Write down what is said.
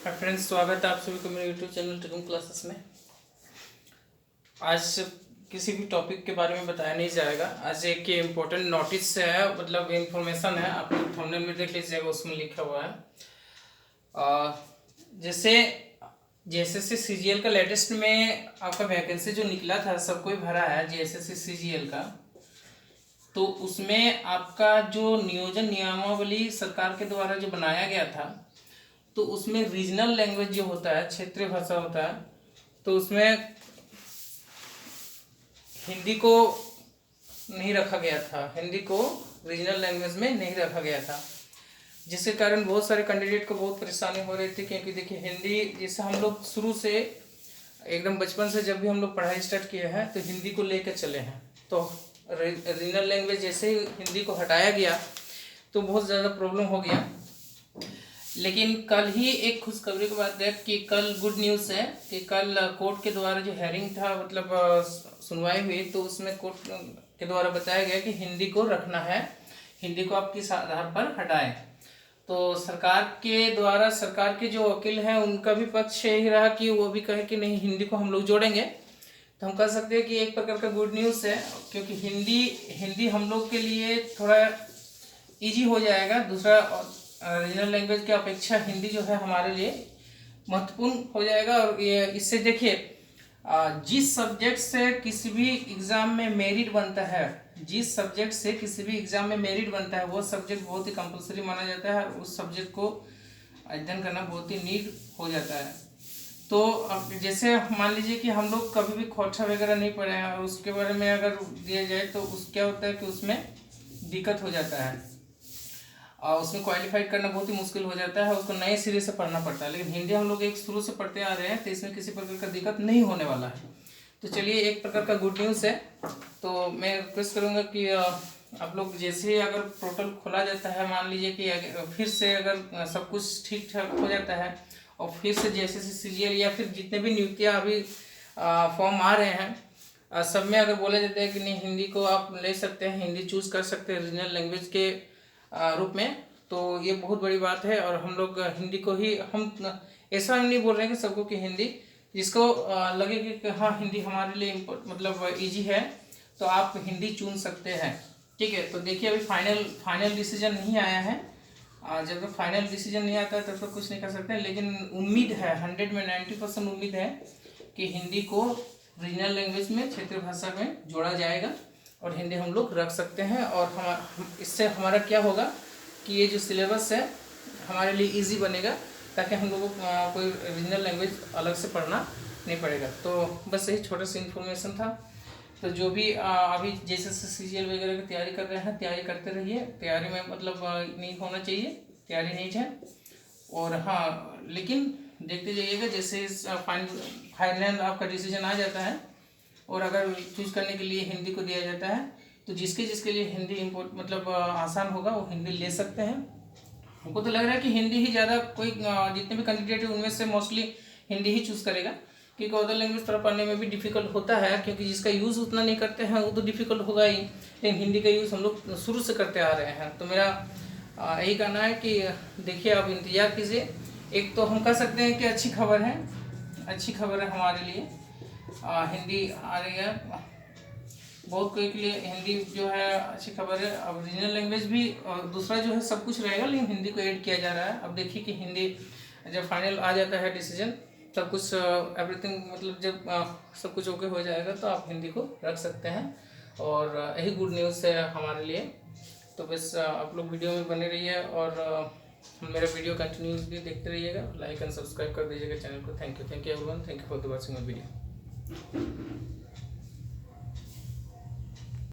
Hi friends, स्वागत है आप सभी को मेरे यूट्यूब चैनल टेक्निकल क्लासेस में। आज किसी भी टॉपिक के बारे में बताया नहीं जाएगा। आज एक इम्पोर्टेंट नोटिस है, मतलब इन्फॉर्मेशन है, आप लोग थंबनेल में देख लीजिएगा, उसमें लिखा हुआ है। जैसे जेएसएससी सीजीएल का लेटेस्ट में आपका वैकेंसी जो निकला था, सब कोई भरा है जेएसएससी सीजीएल का। तो उसमें आपका जो नियोजन नियमावली सरकार के द्वारा जो बनाया गया था, तो उसमें रीजनल लैंग्वेज जो होता है, क्षेत्रीय भाषा होता है, तो उसमें हिंदी को नहीं रखा गया था। हिंदी को रीजनल लैंग्वेज में नहीं रखा गया था, जिसके कारण बहुत सारे कैंडिडेट को बहुत परेशानी हो रही थी। क्योंकि देखिए, हिंदी जैसे हम लोग शुरू से एकदम बचपन से जब भी हम लोग पढ़ाई स्टार्ट किए हैं, तो हिंदी को लेकर चले हैं। तो रीजनल लैंग्वेज जैसे ही हिंदी को हटाया गया, तो बहुत ज़्यादा प्रॉब्लम हो गया। लेकिन कल ही एक खुशखबरी की बात है कि कल गुड न्यूज़ है कि कल कोर्ट के द्वारा जो हेयरिंग था, मतलब सुनवाई हुई, तो उसमें कोर्ट के द्वारा बताया गया कि हिंदी को रखना है, हिंदी को आप किस आधार पर हटाएं। तो सरकार के द्वारा, सरकार के जो वकील हैं, उनका भी पक्ष यही रहा कि वो भी कहे कि नहीं, हिंदी को हम लोग जोड़ेंगे। तो हम कह सकते हैं कि एक प्रकार का गुड न्यूज़ है, क्योंकि हिंदी हम लोग के लिए थोड़ा ईजी हो जाएगा। दूसरा रीजनल लैंग्वेज की अपेक्षा हिंदी जो है हमारे लिए महत्वपूर्ण हो जाएगा। और ये इससे देखिए, जिस सब्जेक्ट से किसी भी एग्ज़ाम में मेरिट बनता है, जिस सब्जेक्ट से किसी भी एग्ज़ाम में मेरिट बनता है, वो सब्जेक्ट बहुत ही कंपलसरी माना जाता है। उस सब्जेक्ट को अध्ययन करना बहुत ही नीड हो जाता है। तो अब जैसे मान लीजिए कि हम लोग कभी भी खोटा वगैरह नहीं पढ़े हैं, और उसके बारे में अगर दिया जाए तो क्या होता है कि उसमें दिक्कत हो जाता है, और उसमें क्वालिफाइड करना बहुत ही मुश्किल हो जाता है, उसको नए सिरे से पढ़ना पड़ता है। लेकिन हिंदी हम लोग एक शुरू से पढ़ते आ रहे हैं, तो इसमें किसी प्रकार का दिक्कत नहीं होने वाला है। तो चलिए, एक प्रकार का गुड न्यूज़ है। तो मैं रिक्वेस्ट करूँगा कि आप लोग जैसे ही अगर पोर्टल खोला जाता है, मान लीजिए कि फिर से अगर सब कुछ ठीक ठाक हो जाता है, और फिर से जेएसएससी सीजीएल या फिर जितने भी नियुक्तियाँ अभी फॉर्म आ रहे हैं, सब में अगर बोला जाता है कि नहीं, हिंदी को आप ले सकते हैं, हिंदी चूज़ कर सकते हैं रीजनल लैंग्वेज के रूप में, तो ये बहुत बड़ी बात है। और हम लोग हिंदी को ही, हम ऐसा नहीं बोल रहे हैं कि सबको कि हिंदी, जिसको लगे कि हाँ, हिंदी हमारे लिए मतलब इजी है, तो आप हिंदी चुन सकते हैं। ठीक है, तो देखिए, अभी फाइनल डिसीजन नहीं आया है। जब तक फाइनल डिसीजन नहीं आता है तब तक कुछ नहीं कर सकते, लेकिन उम्मीद है, 100 में 90% उम्मीद है कि हिंदी को रीजनल लैंग्वेज में, क्षेत्रीय भाषा में जोड़ा जाएगा, और हिंदी हम लोग रख सकते हैं। और इससे हमारा क्या होगा कि ये जो सिलेबस है हमारे लिए इजी बनेगा, ताकि हम लोगों को कोई रीजनल लैंग्वेज अलग से पढ़ना नहीं पड़ेगा। तो बस यही छोटा सा इन्फॉर्मेशन था। तो जो भी अभी जैसे सीजीएल वगैरह की तैयारी कर रहे हैं, तैयारी करते रहिए। तैयारी में मतलब नहीं होना चाहिए, तैयारी नहीं है। और हाँ, लेकिन देखते जाइएगा, जैसे फाइनल आपका डिसीजन आ जाता है, और अगर चूज करने के लिए हिंदी को दिया जाता है, तो जिसके लिए हिंदी मतलब आसान होगा, वो हिंदी ले सकते हैं। हमको तो लग रहा है कि हिंदी ही ज़्यादा, कोई जितने भी कैंडिडेट है उनमें से मोस्टली हिंदी ही चूज़ करेगा, क्योंकि अदर लैंग्वेज थोड़ा पढ़ने में भी डिफिकल्ट होता है, क्योंकि जिसका यूज़ उतना नहीं करते हैं वो तो डिफिकल्ट होगा ही। लेकिन हिंदी का यूज़ हम लोग शुरू से करते आ रहे हैं। तो मेरा यही कहना है कि देखिए, आप इंतज़ार कीजिए। एक तो हम कह सकते हैं कि अच्छी खबर है, अच्छी खबर है हमारे लिए, हिंदी आ रही है। बहुत कोई के लिए हिंदी जो है अच्छी खबर है। अब रीजनल लैंग्वेज भी, दूसरा जो है सब कुछ रहेगा, लेकिन हिंदी को ऐड किया जा रहा है। अब देखिए कि हिंदी जब फाइनल आ जाता है डिसीजन, सब कुछ एवरीथिंग, मतलब जब सब कुछ ओके हो जाएगा, तो आप हिंदी को रख सकते हैं। और यही गुड न्यूज़ है हमारे लिए। तो बस आप लोग वीडियो में बने रहिए, और मेरा वीडियो कंटिन्यूसली देखते रहिएगा। लाइक एंड सब्सक्राइब कर दीजिएगा चैनल को। Thank you everyone, thank you for the watching my video.